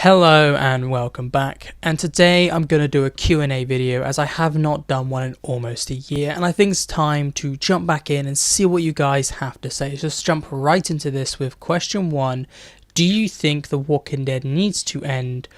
Hello and welcome back, and today I'm going to do a Q&A video as I have not done one in almost a year, and I think it's time to jump back in and see what you guys have to say. So let's jump right into this with question 1. Do you think The Walking Dead needs to end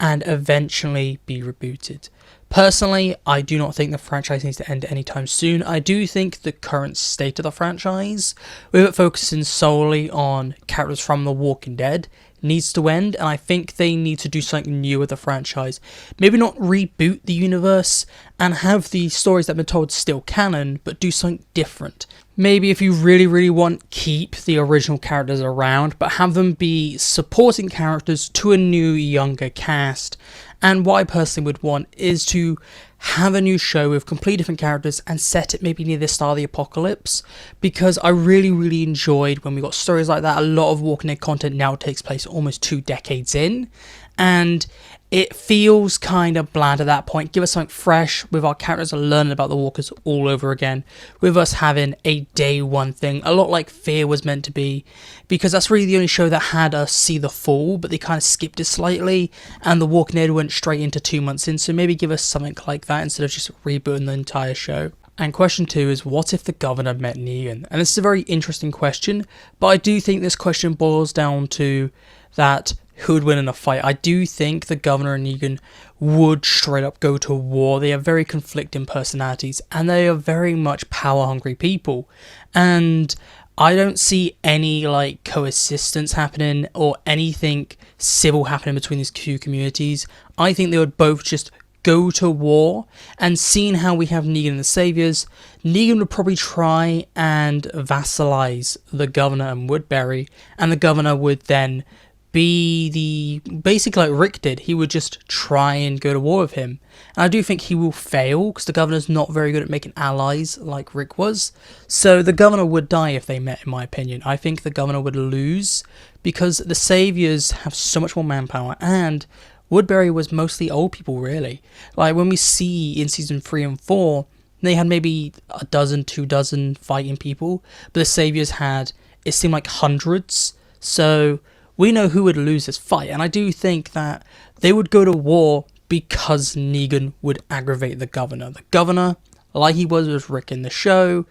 and eventually be rebooted? Personally, I do not think the franchise needs to end anytime soon. I do think the current state of the franchise, with it focusing solely on characters from The Walking Dead, needs to end, and I think they need to do something new with the franchise. Maybe not reboot the universe and have the stories that have been told still canon, but do something different. Maybe if you really want, keep the original characters around, but have them be supporting characters to a new, younger cast. And what I personally would want is to have a new show with completely different characters and set it maybe near the start of the apocalypse, because I really enjoyed when we got stories like that. A lot of Walking Dead content now takes place almost 2 decades in, and it feels kind of bland at that point. Give us something fresh with our characters learning about the walkers all over again, with us having a day one thing, a lot like Fear was meant to be, because that's really the only show that had us see the fall, but they kind of skipped it slightly, and The Walking Dead went straight into 2 months in, so maybe give us something like that instead of just rebooting the entire show. And question 2 is, what if the governor met Negan? And this is a very interesting question, but I do think this question boils down to that who would win in a fight. I do think the governor and Negan would straight up go to war. They have very conflicting personalities, and they are very much power hungry people, and I don't see any coexistence happening or anything civil happening between these two communities. I think they would both just go to war, and seeing how we have Negan and the Saviors, Negan would probably try and vassalize the governor and Woodbury, and the governor would then be basically like Rick did. He would just try and go to war with him, and I do think he will fail because the governor's not very good at making allies like Rick was. So the governor would die if they met, in my opinion. I think the governor would lose because the Saviors have so much more manpower, and Woodbury was mostly old people, really. Like when we see in season 3 and 4, they had maybe 2 dozen fighting people, but the Saviors had, it seemed like hundreds. So we know who would lose this fight, and I do think that they would go to war because Negan would aggravate the governor. The governor, like he was with Rick in the show,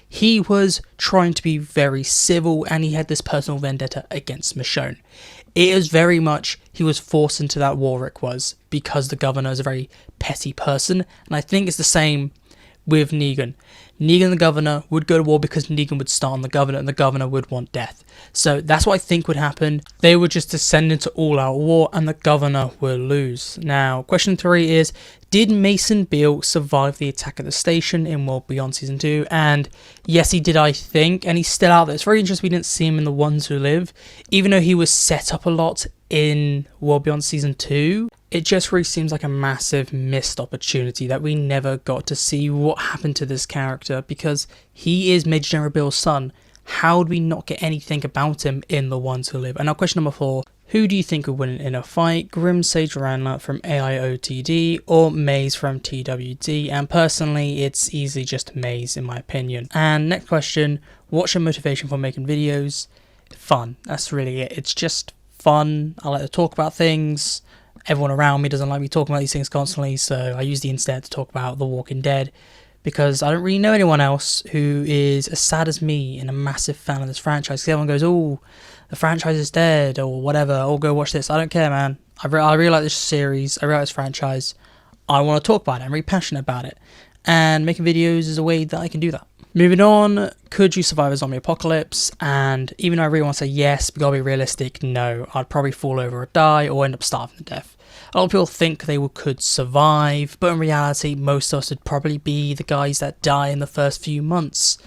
he was trying to be very civil, and he had this personal vendetta against Michonne. It is very much, he was forced into that war, Rick was, because the governor is a very petty person, and I think it's the same with Negan. Negan and the governor would go to war because Negan would start on the governor, and the governor would want death. So that's what I think would happen. They would just descend into all-out war, and the governor will lose. Now, question 3 is, did Mason Beale survive the attack at the station in World Beyond Season 2? And yes, he did, I think, and he's still out there. It's very interesting we didn't see him in The Ones Who Live, even though he was set up a lot in World Beyond Season 2. It just really seems like a massive missed opportunity that we never got to see what happened to this character, because he is Major General Beale's son. How would we not get anything about him in The Ones Who Live? And now question number 4, who do you think would win in a fight? Grim Sage Randler from AIOTD or Maze from TWD? And personally, it's easily just Maze in my opinion. And next question, what's your motivation for making videos? Fun, that's really it. It's just fun. I like to talk about things. Everyone around me doesn't like me talking about these things constantly, so I use the internet to talk about The Walking Dead, because I don't really know anyone else who is as sad as me and a massive fan of this franchise. Everyone goes, oh, the franchise is dead, or whatever, or go watch this. I don't care, man. I really like this series, I really like this franchise. I want to talk about it, I'm really passionate about it, and making videos is a way that I can do that. Moving on, could you survive a zombie apocalypse? And even though I really want to say yes, but gotta be realistic, no. I'd probably fall over or die, or end up starving to death. A lot of people think they could survive, but in reality, most of us would probably be the guys that die in the first few months.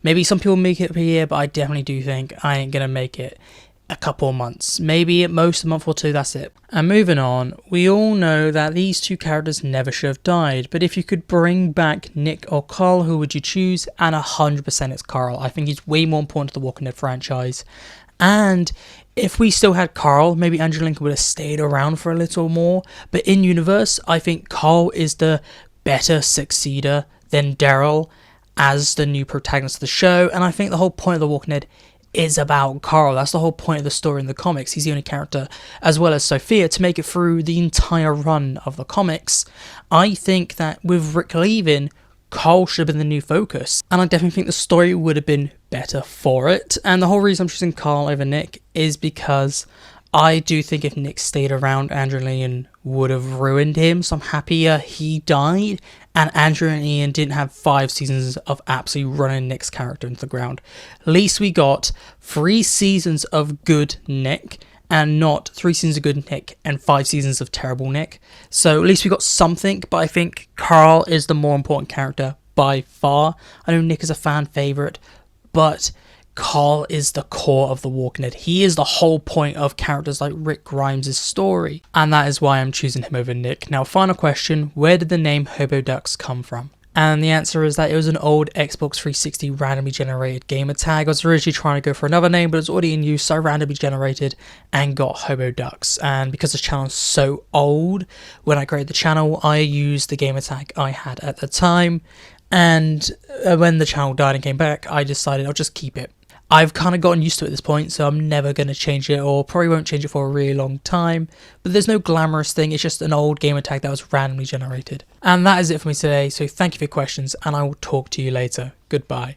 Maybe some people make it per year, but I definitely do think I ain't gonna make it a couple of months. Maybe at most a month or 2, that's it. And moving on, we all know that these 2 characters never should have died, but if you could bring back Nick or Carl, who would you choose? And 100% it's Carl. I think he's way more important to the Walking Dead franchise. And if we still had Carl, maybe Andrew Lincoln would have stayed around for a little more. But in universe, I think Carl is the better succeeder than Daryl as the new protagonist of the show. And I think the whole point of The Walking Dead is about Carl. That's the whole point of the story in the comics. He's the only character, as well as Sophia, to make it through the entire run of the comics. I think that with Rick leaving, Carl should have been the new focus, and I definitely think the story would have been better for it. And the whole reason I'm choosing Carl over Nick is because I do think if Nick stayed around, Andrew and Ian would have ruined him, so I'm happier he died, and Andrew and Ian didn't have 5 seasons of absolutely running Nick's character into the ground. At least we got 3 seasons of good Nick, and not 3 seasons of good Nick and 5 seasons of terrible Nick. So at least we got something, but I think Carl is the more important character by far. I know Nick is a fan favourite, but Carl is the core of The Walking Dead. He is the whole point of characters like Rick Grimes' story, and that is why I'm choosing him over Nick. Now, final question, where did the name Hobo Ducks come from? And the answer is that it was an old Xbox 360 randomly generated gamer tag. I was originally trying to go for another name, but it was already in use, so I randomly generated and got Hobo Ducks. And because the channel is so old, when I created the channel, I used the gamer tag I had at the time. And when the channel died and came back, I decided I'll just keep it. I've kind of gotten used to it at this point, so I'm never going to change it, or probably won't change it for a really long time. But there's no glamorous thing, it's just an old gamer tag that was randomly generated. And that is it for me today, so thank you for your questions, and I will talk to you later. Goodbye.